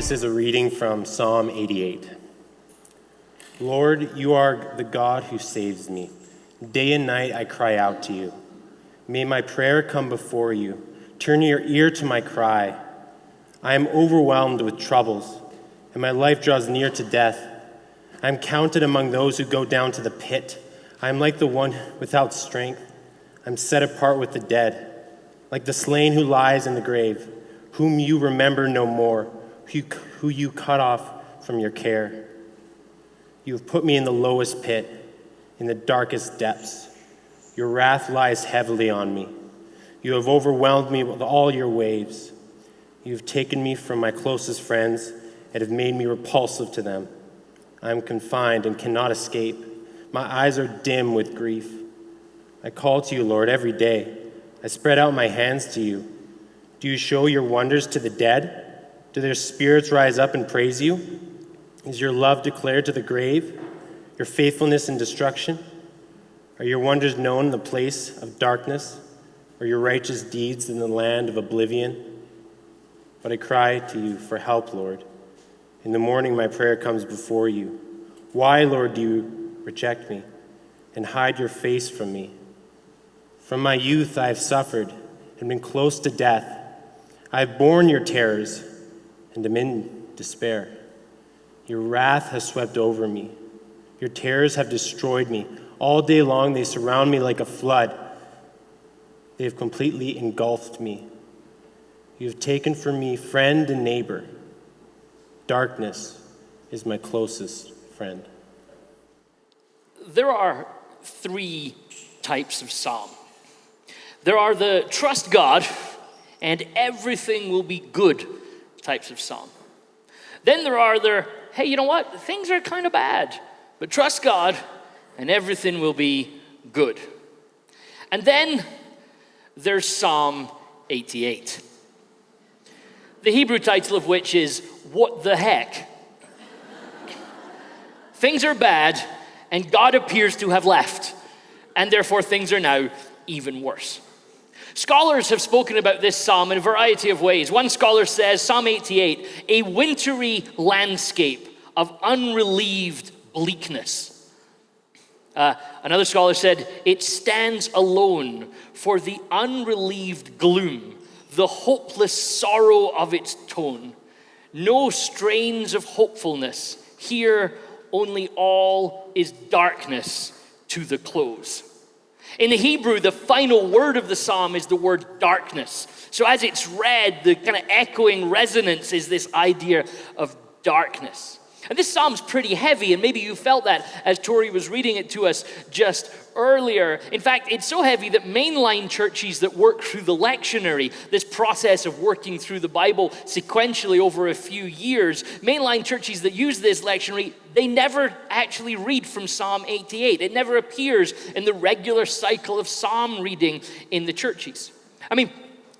This is a reading from Psalm 88. Lord, you are the God who saves me. Day and night I cry out to you. May my prayer come before you. Turn your ear to my cry. I am overwhelmed with troubles, and my life draws near to death. I am counted among those who go down to the pit. I am like the one without strength. I am set apart with the dead, like the slain who lies in the grave, whom you remember no more, who you cut off from your care. You have put me in the lowest pit, in the darkest depths. Your wrath lies heavily on me. You have overwhelmed me with all your waves. You have taken me from my closest friends and have made me repulsive to them. I am confined and cannot escape. My eyes are dim with grief. I call to you, Lord, every day. I spread out my hands to you. Do you show your wonders to the dead? Do their spirits rise up and praise you? Is your love declared to the grave, your faithfulness in destruction? Are your wonders known in the place of darkness, or your righteous deeds in the land of oblivion? But I cry to you for help, Lord. In the morning my prayer comes before you. Why, Lord, do you reject me and hide your face from me? From my youth I have suffered and been close to death. I have borne your terrors and am in despair. Your wrath has swept over me. Your terrors have destroyed me. All day long they surround me like a flood. They have completely engulfed me. You have taken from me friend and neighbor. Darkness is my closest friend. There are three types of psalm. There are the trust God and everything will be good types of psalm. Then there are the, hey, you know what? Things are kind of bad, but trust God and everything will be good. And then there's Psalm 88. The Hebrew title of which is, What the Heck? Things are bad and God appears to have left, and therefore things are now even worse. Scholars have spoken about this psalm in a variety of ways. One scholar says, Psalm 88, a wintry landscape of unrelieved bleakness. Another scholar said, it stands alone for the unrelieved gloom, the hopeless sorrow of its tone. No strains of hopefulness. Here only all is darkness to the close. In the Hebrew, the final word of the psalm is the word darkness. So as it's read, the kind of echoing resonance is this idea of darkness. And this psalm's pretty heavy, and maybe you felt that as Tori was reading it to us just earlier. In fact, it's so heavy that mainline churches that work through the lectionary, this process of working through the Bible sequentially over a few years, mainline churches that use this lectionary, they never actually read from Psalm 88. It never appears in the regular cycle of psalm reading in the churches. I mean,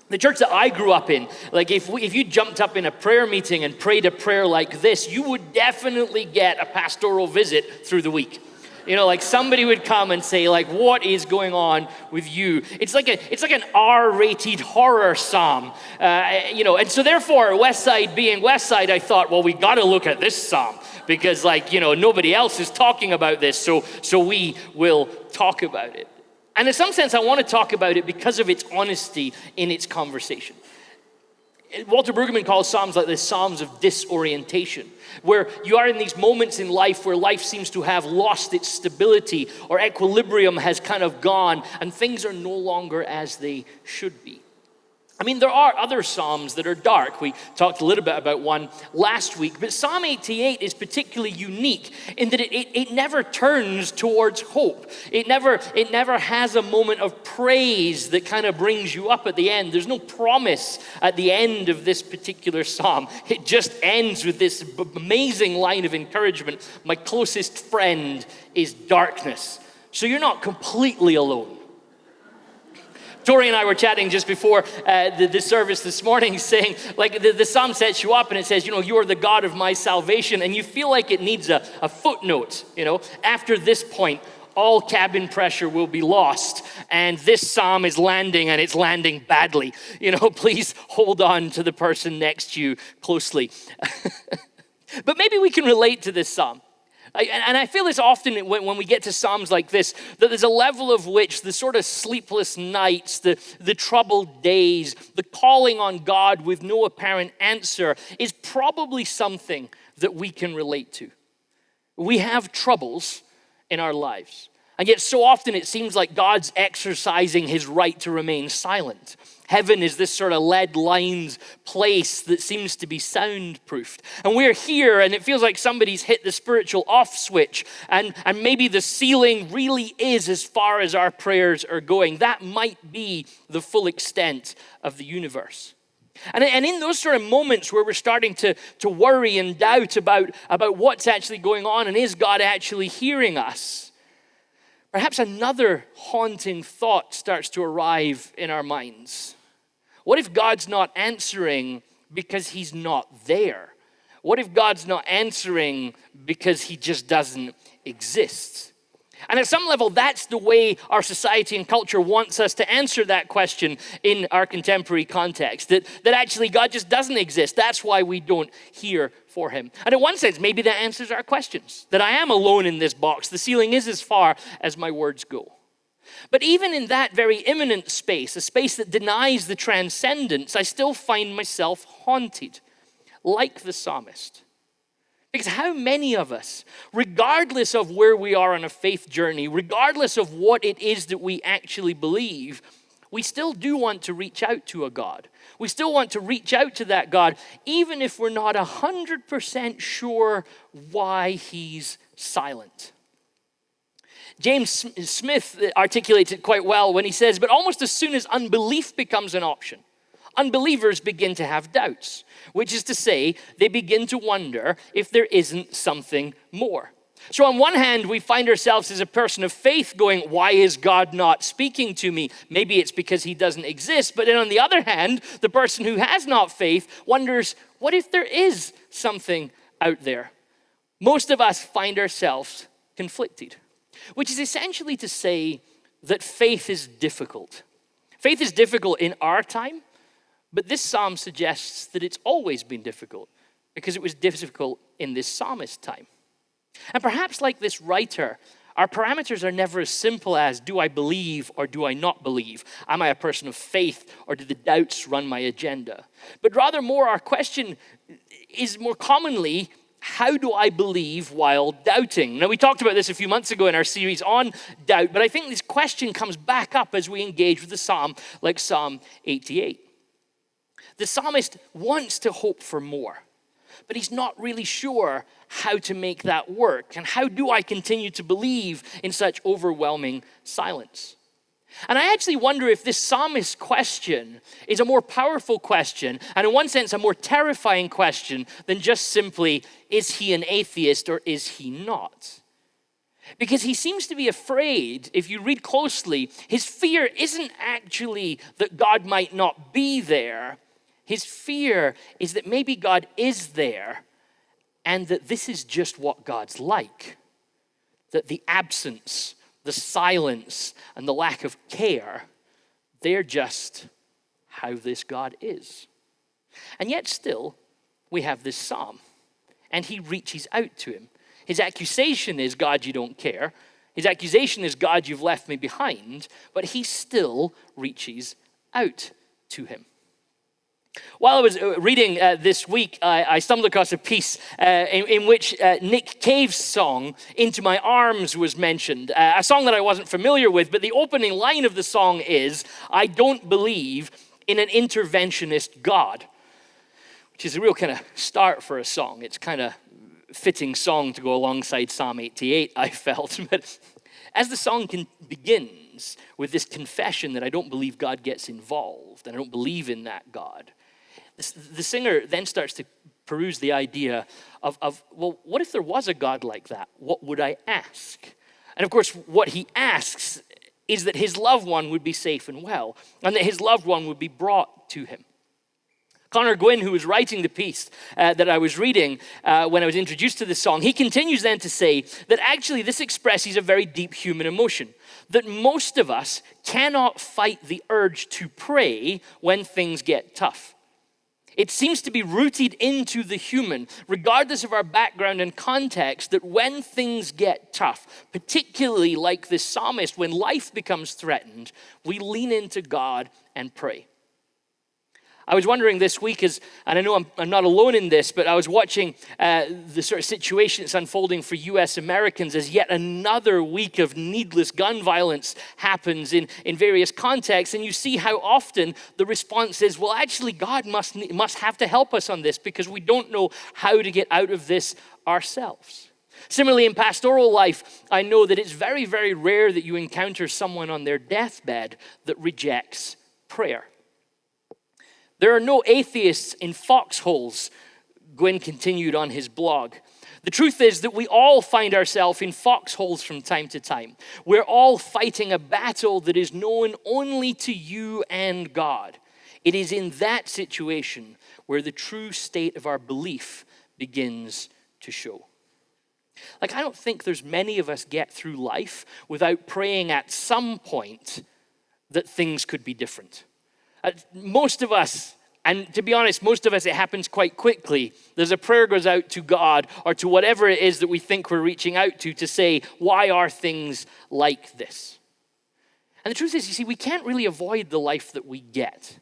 the church that I grew up in, like if you jumped up in a prayer meeting and prayed a prayer like this, you would definitely get a pastoral visit through the week. You know, like somebody would come and say, like, what is going on with you? It's like an R-rated horror psalm, and so therefore, Westside being Westside, I thought, well, we got to look at this psalm because, nobody else is talking about this, so we will talk about it. And in some sense, I want to talk about it because of its honesty in its conversation. Walter Brueggemann calls psalms like this psalms of disorientation, where you are in these moments in life where life seems to have lost its stability or equilibrium has kind of gone and things are no longer as they should be. I mean, there are other psalms that are dark. We talked a little bit about one last week, but Psalm 88 is particularly unique in that it never turns towards hope. It never has a moment of praise that kind of brings you up at the end. There's no promise at the end of this particular psalm. It just ends with this amazing line of encouragement. My closest friend is darkness. So you're not completely alone. Tori and I were chatting just before the service this morning, saying, like, the psalm sets you up and it says, you are the God of my salvation, and you feel like it needs a footnote, after this point, all cabin pressure will be lost, and this psalm is landing, and it's landing badly. Please hold on to the person next to you closely. But maybe we can relate to this psalm. And I feel this often when we get to psalms like this, that there's a level of which the sort of sleepless nights, the troubled days, the calling on God with no apparent answer is probably something that we can relate to. We have troubles in our lives. And yet so often it seems like God's exercising his right to remain silent. Heaven is this sort of lead-lined place that seems to be soundproofed. And we're here and it feels like somebody's hit the spiritual off switch. And maybe the ceiling really is as far as our prayers are going. That might be the full extent of the universe. And in those sort of moments where we're starting to worry and doubt about what's actually going on and is God actually hearing us, perhaps another haunting thought starts to arrive in our minds. What if God's not answering because he's not there? What if God's not answering because he just doesn't exist? And at some level, that's the way our society and culture wants us to answer that question in our contemporary context, that actually God just doesn't exist. That's why we don't hear for him. And in one sense, maybe that answers our questions, that I am alone in this box. The ceiling is as far as my words go. But even in that very imminent space, a space that denies the transcendence, I still find myself haunted, like the psalmist. Because how many of us, regardless of where we are on a faith journey, regardless of what it is that we actually believe, we still do want to reach out to a God. We still want to reach out to that God, even if we're not 100% sure why he's silent. James Smith articulates it quite well when he says, but almost as soon as unbelief becomes an option, unbelievers begin to have doubts, which is to say, they begin to wonder if there isn't something more. So on one hand, we find ourselves as a person of faith going, why is God not speaking to me? Maybe it's because he doesn't exist. But then on the other hand, the person who has not faith wonders, what if there is something out there? Most of us find ourselves conflicted, which is essentially to say that faith is difficult. Faith is difficult in our time, but this psalm suggests that it's always been difficult because it was difficult in this psalmist's time. And perhaps like this writer, our parameters are never as simple as, do I believe or do I not believe? Am I a person of faith or do the doubts run my agenda? But rather more, our question is more commonly, how do I believe while doubting? Now, we talked about this a few months ago in our series on doubt, but I think this question comes back up as we engage with the psalm like Psalm 88. The psalmist wants to hope for more, but he's not really sure how to make that work. And how do I continue to believe in such overwhelming silence? And I actually wonder if this psalmist's question is a more powerful question, and in one sense, a more terrifying question than just simply, is he an atheist or is he not? Because he seems to be afraid, if you read closely, his fear isn't actually that God might not be there. His fear is that maybe God is there and that this is just what God's like. That the absence, the silence, and the lack of care, they're just how this God is. And yet still, we have this psalm, and he reaches out to him. His accusation is, God, you don't care. His accusation is, God, you've left me behind, but he still reaches out to him. While I was reading this week, I stumbled across a piece in which Nick Cave's song, Into My Arms, was mentioned. A song that I wasn't familiar with, but the opening line of the song is, I don't believe in an interventionist God, which is a real kind of start for a song. It's kind of fitting song to go alongside Psalm 88, I felt. But as the song begins with this confession that I don't believe God gets involved, and I don't believe in that God, the singer then starts to peruse the idea of, well, what if there was a God like that? What would I ask? And of course, what he asks is that his loved one would be safe and well, and that his loved one would be brought to him. A Connor Gwin, who was writing the piece that I was reading when I was introduced to this song, he continues then to say that actually this expresses a very deep human emotion, that most of us cannot fight the urge to pray when things get tough. It seems to be rooted into the human, regardless of our background and context, that when things get tough, particularly like this psalmist, when life becomes threatened, we lean into God and pray. I was wondering this week, and I know I'm not alone in this, but I was watching the sort of situation that's unfolding for U.S. Americans as yet another week of needless gun violence happens in various contexts, and you see how often the response is, well, actually, God must have to help us on this because we don't know how to get out of this ourselves. Similarly, in pastoral life, I know that it's very, very rare that you encounter someone on their deathbed that rejects prayer. There are no atheists in foxholes, Gwin continued on his blog. The truth is that we all find ourselves in foxholes from time to time. We're all fighting a battle that is known only to you and God. It is in that situation where the true state of our belief begins to show. I don't think there's many of us get through life without praying at some point that things could be different. Most of us, and to be honest, most of us, it happens quite quickly. There's a prayer goes out to God or to whatever it is that we think we're reaching out to say, why are things like this? And the truth is, you see, we can't really avoid the life that we get.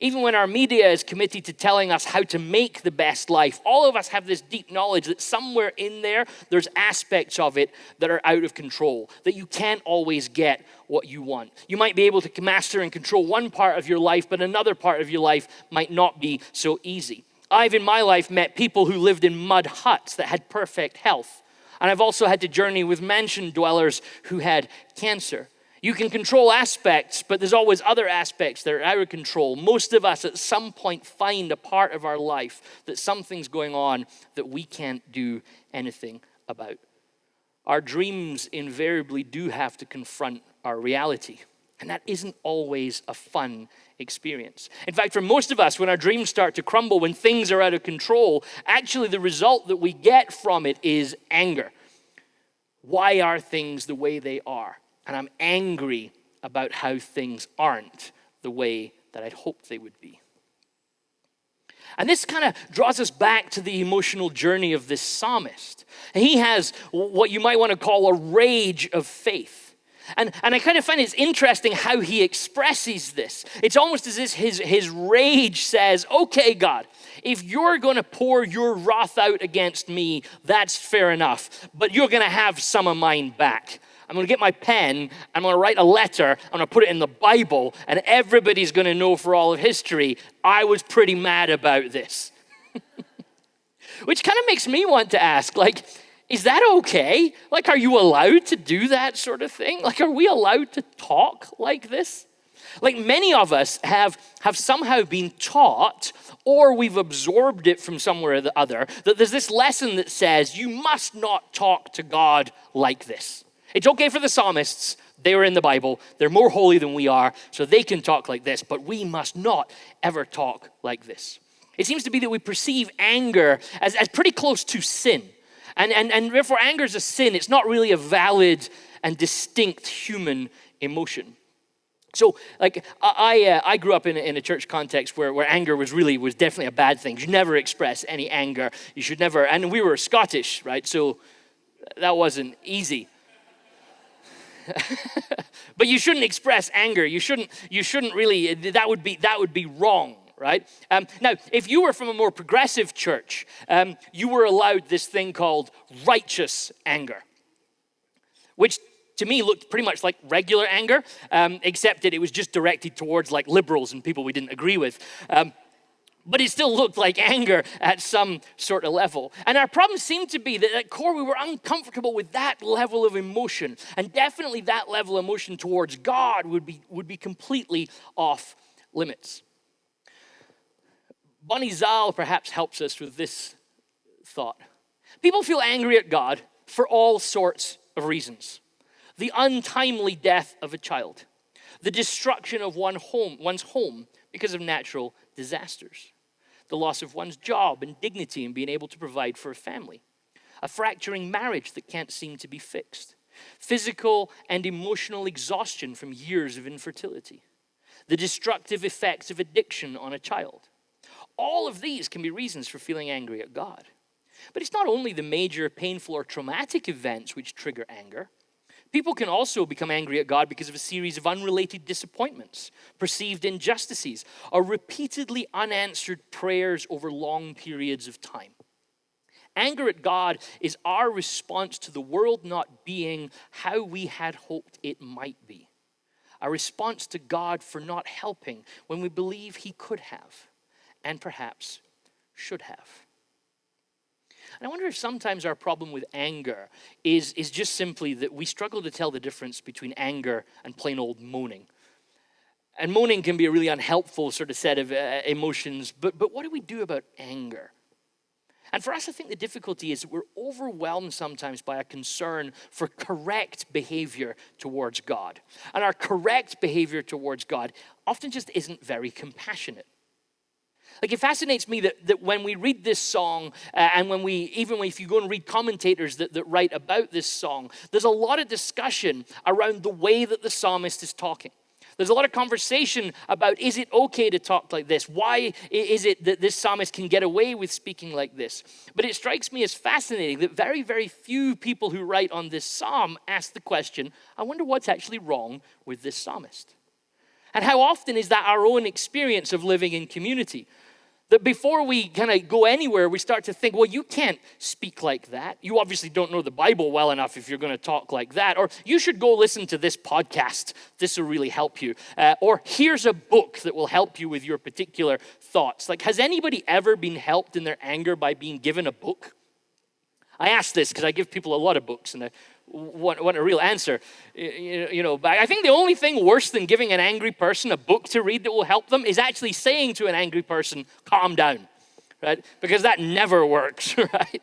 Even when our media is committed to telling us how to make the best life, all of us have this deep knowledge that somewhere in there, there's aspects of it that are out of control, that you can't always get what you want. You might be able to master and control one part of your life, but another part of your life might not be so easy. I've, in my life, met people who lived in mud huts that had perfect health. And I've also had to journey with mansion dwellers who had cancer. You can control aspects, but there's always other aspects that are out of control. Most of us at some point find a part of our life that something's going on that we can't do anything about. Our dreams invariably do have to confront our reality, and that isn't always a fun experience. In fact, for most of us, when our dreams start to crumble, when things are out of control, actually the result that we get from it is anger. Why are things the way they are? And I'm angry about how things aren't the way that I'd hoped they would be. And this kind of draws us back to the emotional journey of this psalmist. He has what you might want to call a rage of faith. And I kind of find it's interesting how he expresses this. It's almost as if his rage says, okay, God, if you're going to pour your wrath out against me, that's fair enough. But you're going to have some of mine back. I'm going to get my pen, I'm going to write a letter, I'm going to put it in the Bible, and everybody's going to know for all of history, I was pretty mad about this. Which kind of makes me want to ask, is that okay? Are you allowed to do that sort of thing? Are we allowed to talk like this? Many of us have somehow been taught, or we've absorbed it from somewhere or the other, that there's this lesson that says, you must not talk to God like this. It's okay for the psalmists. They were in the Bible. They're more holy than we are, so they can talk like this, but we must not ever talk like this. It seems to be that we perceive anger as pretty close to sin. And therefore, anger is a sin. It's not really a valid and distinct human emotion. So, I grew up in a church context where anger was definitely a bad thing. You should never express any anger. You should never, and we were Scottish, right? So that wasn't easy. But you shouldn't express anger. You shouldn't really, that would be wrong, right? Now, if you were from a more progressive church, you were allowed this thing called righteous anger, which to me looked pretty much like regular anger, except that it was just directed towards liberals and people we didn't agree with. But it still looked like anger at some sort of level. And our problem seemed to be that at core we were uncomfortable with that level of emotion. And definitely that level of emotion towards God would be completely off limits. Bonnie Zal perhaps helps us with this thought. People feel angry at God for all sorts of reasons. The untimely death of a child. The destruction of one's home because of natural disasters. the loss of one's job and dignity and being able to provide for a family, a fracturing marriage that can't seem to be fixed, physical and emotional exhaustion from years of infertility, the destructive effects of addiction on a child. All of these can be reasons for feeling angry at God. But it's not only the major painful or traumatic events which trigger anger. People can also become angry at God because of a series of unrelated disappointments, perceived injustices, or repeatedly unanswered prayers over long periods of time. Anger at God is our response to the world not being how we had hoped it might be. A response to God for not helping when we believe he could have and perhaps should have. And I wonder if sometimes our problem with anger is just simply that we struggle to tell the difference between anger and plain old moaning. And moaning can be a really unhelpful sort of set of emotions, but what do we do about anger? And for us, I think the difficulty is that we're overwhelmed sometimes by a concern for correct behavior towards God. And our correct behavior towards God often just isn't very compassionate. Like, it fascinates me that when we read this song, and if you go and read commentators that write about this song, there's a lot of discussion around the way that the psalmist is talking. There's a lot of conversation about, is it okay to talk like this? Why is it that this psalmist can get away with speaking like this? But it strikes me as fascinating that very, very few people who write on this psalm ask the question, I wonder what's actually wrong with this psalmist? And how often is that our own experience of living in community? That before we kind of go anywhere, we start to think, well, you can't speak like that. You obviously don't know the Bible well enough if you're going to talk like that. Or you should go listen to this podcast. This will really help you. Or here's a book that will help you with your particular thoughts. Like, has anybody ever been helped in their anger by being given a book? I ask this because I give people a lot of books and I want a real answer. But I think the only thing worse than giving an angry person a book to read that will help them is actually saying to an angry person, calm down, right? Because that never works, right?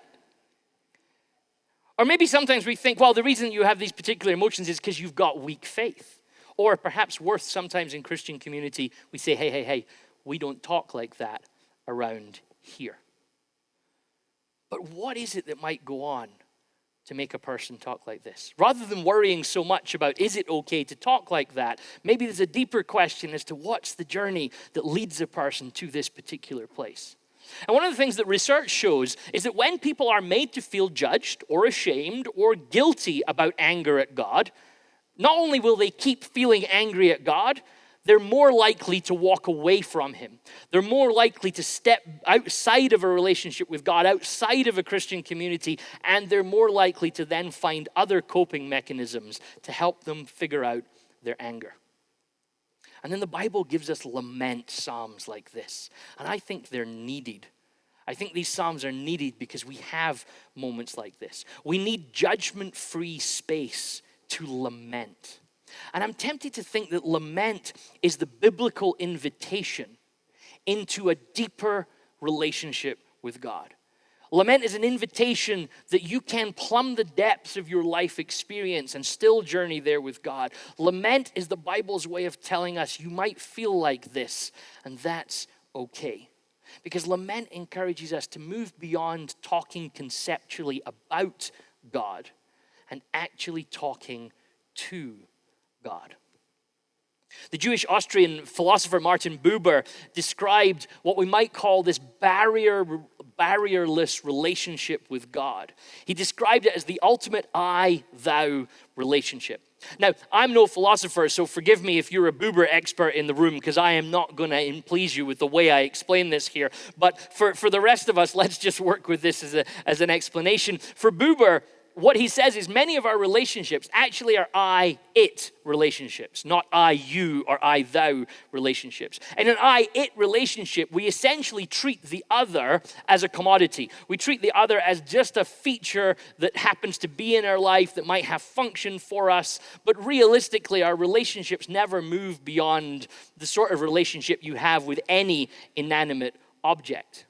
Or maybe sometimes we think, well, the reason you have these particular emotions is because you've got weak faith. Or perhaps worse, sometimes in Christian community, we say, hey, we don't talk like that around here. But what is it that might go on to make a person talk like this? Rather than worrying so much about, is it okay to talk like that? Maybe there's a deeper question as to what's the journey that leads a person to this particular place. And one of the things that research shows is that when people are made to feel judged or ashamed or guilty about anger at God, not only will they keep feeling angry at God, they're more likely to walk away from him. They're more likely to step outside of a relationship with God, outside of a Christian community, and they're more likely to then find other coping mechanisms to help them figure out their anger. And then the Bible gives us lament psalms like this, and I think they're needed. I think these psalms are needed because we have moments like this. We need judgment-free space to lament. And I'm tempted to think that lament is the biblical invitation into a deeper relationship with God. Lament is an invitation that you can plumb the depths of your life experience and still journey there with God. Lament is the Bible's way of telling us you might feel like this, and that's okay. Because lament encourages us to move beyond talking conceptually about God and actually talking to God. The Jewish Austrian philosopher Martin Buber described what we might call this barrierless relationship with God. He described it as the ultimate I-thou relationship. Now, I'm no philosopher, so forgive me if you're a Buber expert in the room, because I am not going to please you with the way I explain this here. But for the rest of us, let's just work with this as an explanation. For Buber, what he says is many of our relationships actually are I-it relationships, not I-you or I-thou relationships. And in an I-it relationship, we essentially treat the other as a commodity. We treat the other as just a feature that happens to be in our life that might have function for us. But realistically, our relationships never move beyond the sort of relationship you have with any inanimate object.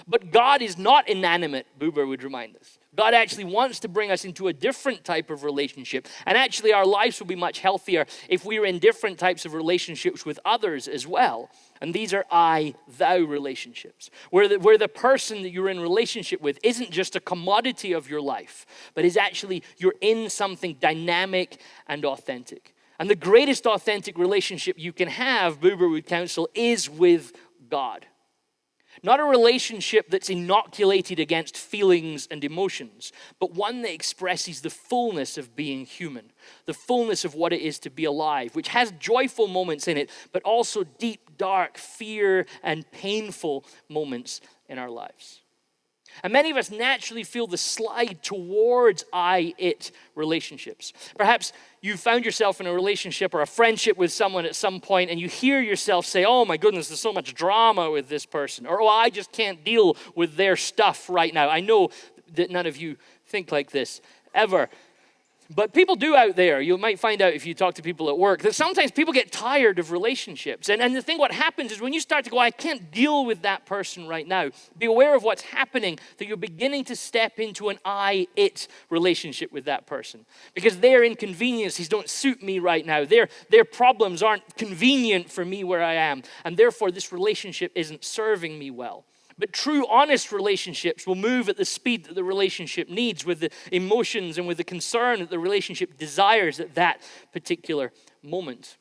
But God is not inanimate, Buber would remind us. God actually wants to bring us into a different type of relationship. And actually, our lives will be much healthier if we're in different types of relationships with others as well. And these are I-thou relationships, where the person that you're in relationship with isn't just a commodity of your life, but is actually you're in something dynamic and authentic. And the greatest authentic relationship you can have, Buber would counsel, is with God. Not a relationship that's inoculated against feelings and emotions, but one that expresses the fullness of being human, the fullness of what it is to be alive, which has joyful moments in it, but also deep, dark, fear and painful moments in our lives. And many of us naturally feel the slide towards I-it relationships. Perhaps you found yourself in a relationship or a friendship with someone at some point and you hear yourself say, oh my goodness, there's so much drama with this person. Or, oh, I just can't deal with their stuff right now. I know that none of you think like this ever. But people do out there. You might find out if you talk to people at work that sometimes people get tired of relationships. And the thing what happens is when you start to go, I can't deal with that person right now, be aware of what's happening, that you're beginning to step into an I-it relationship with that person. Because their inconveniences don't suit me right now. Their problems aren't convenient for me where I am. And therefore this relationship isn't serving me well. But true, honest relationships will move at the speed that the relationship needs, with the emotions and with the concern that the relationship desires at that particular moment.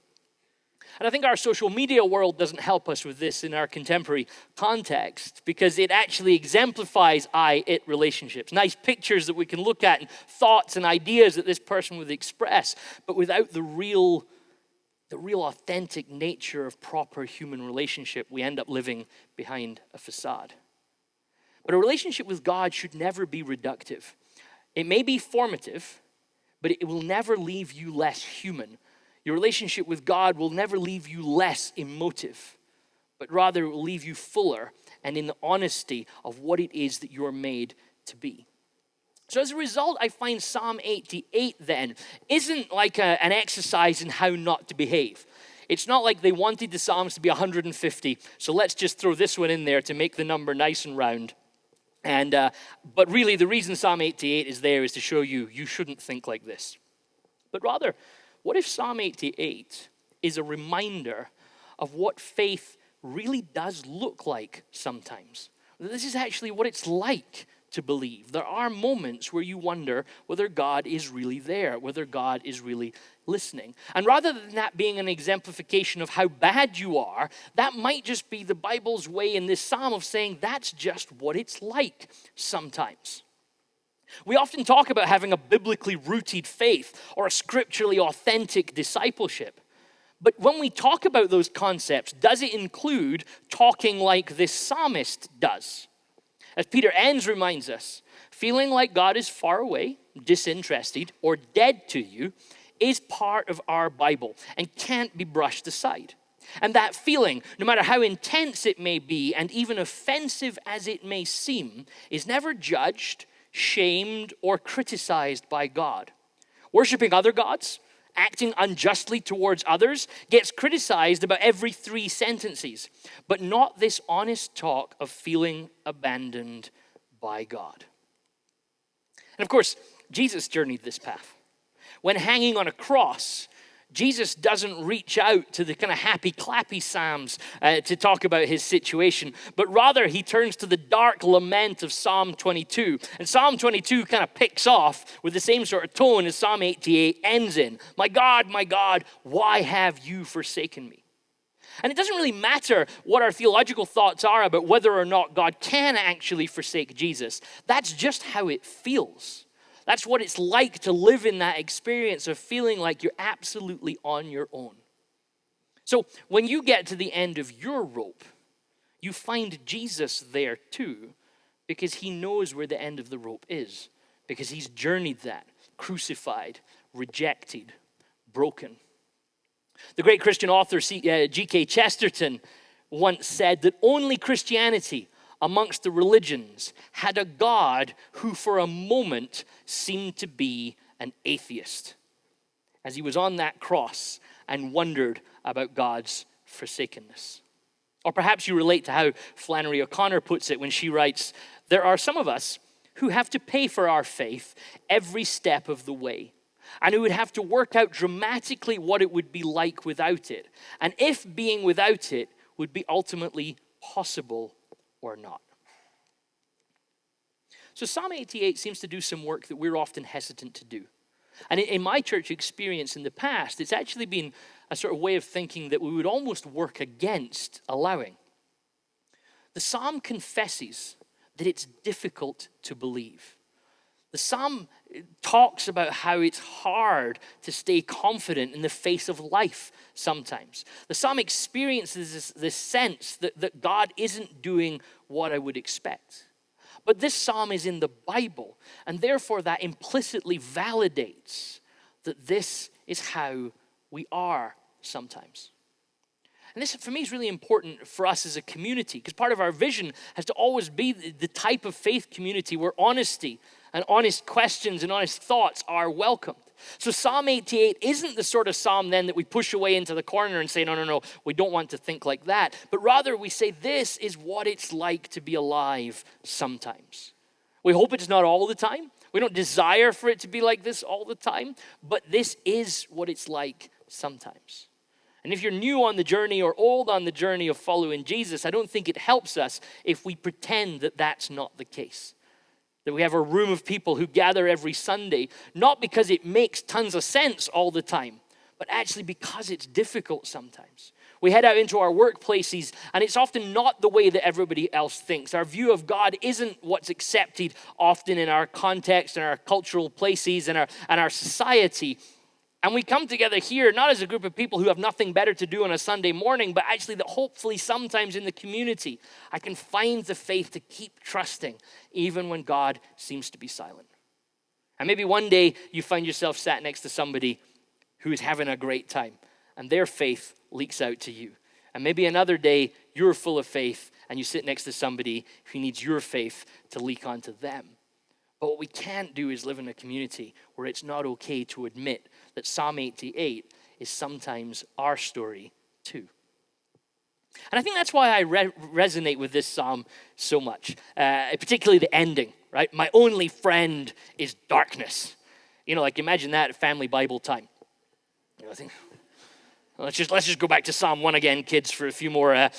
And I think our social media world doesn't help us with this in our contemporary context, because it actually exemplifies I-it relationships. Nice pictures that we can look at and thoughts and ideas that this person would express, but without the real authentic nature of proper human relationship, we end up living behind a facade. But a relationship with God should never be reductive. It may be formative, but it will never leave you less human. Your relationship with God will never leave you less emotive, but rather it will leave you fuller and in the honesty of what it is that you're made to be. So as a result, I find Psalm 88 then isn't like an exercise in how not to behave. It's not like they wanted the Psalms to be 150, so let's just throw this one in there to make the number nice and round. But really, the reason Psalm 88 is there is to show you shouldn't think like this. But rather, what if Psalm 88 is a reminder of what faith really does look like sometimes? This is actually what it's like to believe. There are moments where you wonder whether God is really there, whether God is really listening. And rather than that being an exemplification of how bad you are, that might just be the Bible's way in this psalm of saying that's just what it's like sometimes. We often talk about having a biblically rooted faith or a scripturally authentic discipleship. But when we talk about those concepts, does it include talking like this psalmist does? As Peter Enns reminds us, feeling like God is far away, disinterested, or dead to you is part of our Bible and can't be brushed aside. And that feeling, no matter how intense it may be and even offensive as it may seem, is never judged, shamed, or criticized by God. Worshipping other gods, acting unjustly towards others, gets criticized about every 3 sentences, but not this honest talk of feeling abandoned by God. And of course, Jesus journeyed this path. When hanging on a cross, Jesus doesn't reach out to the kind of happy clappy psalms to talk about his situation, but rather he turns to the dark lament of Psalm 22. And Psalm 22 kind of picks off with the same sort of tone as Psalm 88 ends in. My God, why have you forsaken me? And it doesn't really matter what our theological thoughts are about whether or not God can actually forsake Jesus. That's just how it feels. That's what it's like to live in that experience of feeling like you're absolutely on your own. So when you get to the end of your rope, you find Jesus there too, because he knows where the end of the rope is, because he's journeyed that, crucified, rejected, broken. The great Christian author G.K. Chesterton once said that only Christianity amongst the religions had a God who for a moment seemed to be an atheist, as he was on that cross and wondered about God's forsakenness. Or perhaps you relate to how Flannery O'Connor puts it when she writes, there are some of us who have to pay for our faith every step of the way, and who would have to work out dramatically what it would be like without it, and if being without it would be ultimately possible or not. So Psalm 88 seems to do some work that we're often hesitant to do. And in my church experience in the past, it's actually been a sort of way of thinking that we would almost work against allowing. The psalm confesses that it's difficult to believe. The psalm talks about how it's hard to stay confident in the face of life sometimes. The psalm experiences this sense that God isn't doing what I would expect. But this psalm is in the Bible, and therefore that implicitly validates that this is how we are sometimes. And this, for me, is really important for us as a community, because part of our vision has to always be the type of faith community where honesty and honest questions and honest thoughts are welcomed. So Psalm 88 isn't the sort of psalm then that we push away into the corner and say, no, we don't want to think like that. But rather we say this is what it's like to be alive sometimes. We hope it's not all the time. We don't desire for it to be like this all the time. But this is what it's like sometimes. And if you're new on the journey or old on the journey of following Jesus, I don't think it helps us if we pretend that that's not the case. That we have a room of people who gather every Sunday, not because it makes tons of sense all the time, but actually because it's difficult sometimes. We head out into our workplaces, and it's often not the way that everybody else thinks. Our view of God isn't what's accepted often in our context, in our cultural places, and our society. And we come together here not as a group of people who have nothing better to do on a Sunday morning, but actually that hopefully sometimes in the community I can find the faith to keep trusting even when God seems to be silent. And maybe one day you find yourself sat next to somebody who is having a great time and their faith leaks out to you. And maybe another day you're full of faith and you sit next to somebody who needs your faith to leak onto them. But what we can't do is live in a community where it's not okay to admit that Psalm 88 is sometimes our story too. And I think that's why I resonate with this psalm so much, particularly the ending, right? My only friend is darkness. You know, like imagine that at family Bible time. You know, I think, let's just go back to Psalm 1 again, kids, for a few more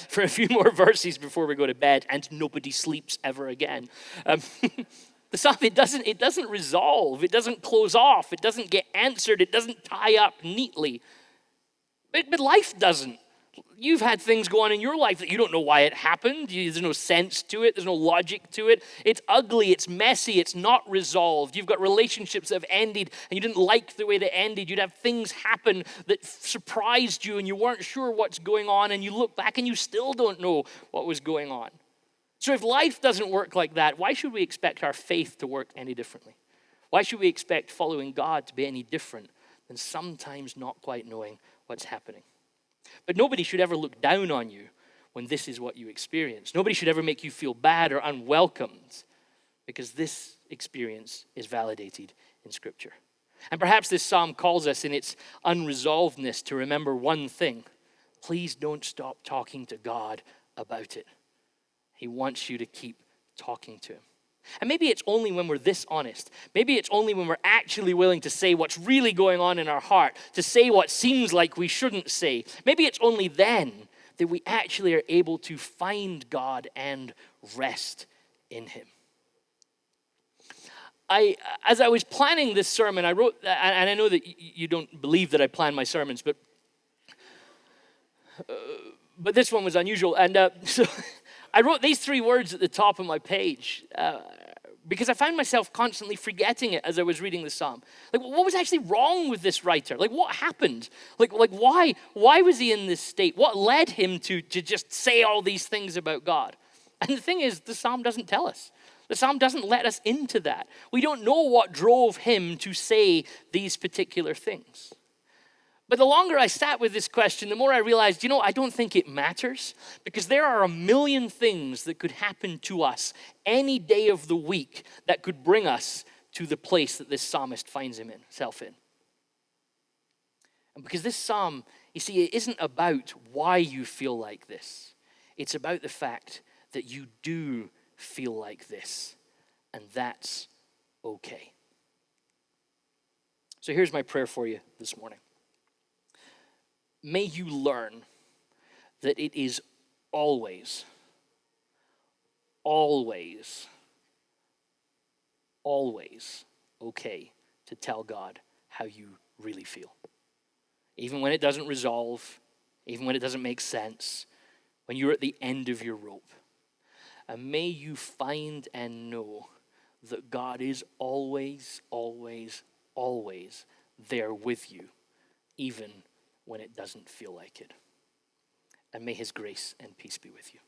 verses before we go to bed, and nobody sleeps ever again. The psalm, it doesn't resolve, it doesn't close off, it doesn't get answered, it doesn't tie up neatly. But life doesn't. You've had things go on in your life that you don't know why it happened. There's no sense to it, there's no logic to it. It's ugly, it's messy, it's not resolved. You've got relationships that have ended and you didn't like the way they ended. You'd have things happen that surprised you and you weren't sure what's going on, and you look back and you still don't know what was going on. So if life doesn't work like that, why should we expect our faith to work any differently? Why should we expect following God to be any different than sometimes not quite knowing what's happening? But nobody should ever look down on you when this is what you experience. Nobody should ever make you feel bad or unwelcomed, because this experience is validated in Scripture. And perhaps this psalm calls us in its unresolvedness to remember one thing. Please don't stop talking to God about it. He wants you to keep talking to him. And maybe it's only when we're this honest. Maybe it's only when we're actually willing to say what's really going on in our heart, to say what seems like we shouldn't say. Maybe it's only then that we actually are able to find God and rest in him. As I was planning this sermon, I wrote, and I know that you don't believe that I plan my sermons, but this one was unusual. And so I wrote these 3 words at the top of my page because I found myself constantly forgetting it as I was reading the psalm. Like, what was actually wrong with this writer? Like, what happened? Like why was he in this state? What led him to just say all these things about God? And the thing is, the psalm doesn't tell us. The psalm doesn't let us into that. We don't know what drove him to say these particular things. But the longer I sat with this question, the more I realized, I don't think it matters, because there are a million things that could happen to us any day of the week that could bring us to the place that this psalmist finds himself in. And because this psalm, you see, it isn't about why you feel like this. It's about the fact that you do feel like this and that's okay. So here's my prayer for you this morning. May you learn that it is always, always, always okay to tell God how you really feel. Even when it doesn't resolve, even when it doesn't make sense, when you're at the end of your rope. And may you find and know that God is always, always, always there with you, even when it doesn't feel like it. And may his grace and peace be with you.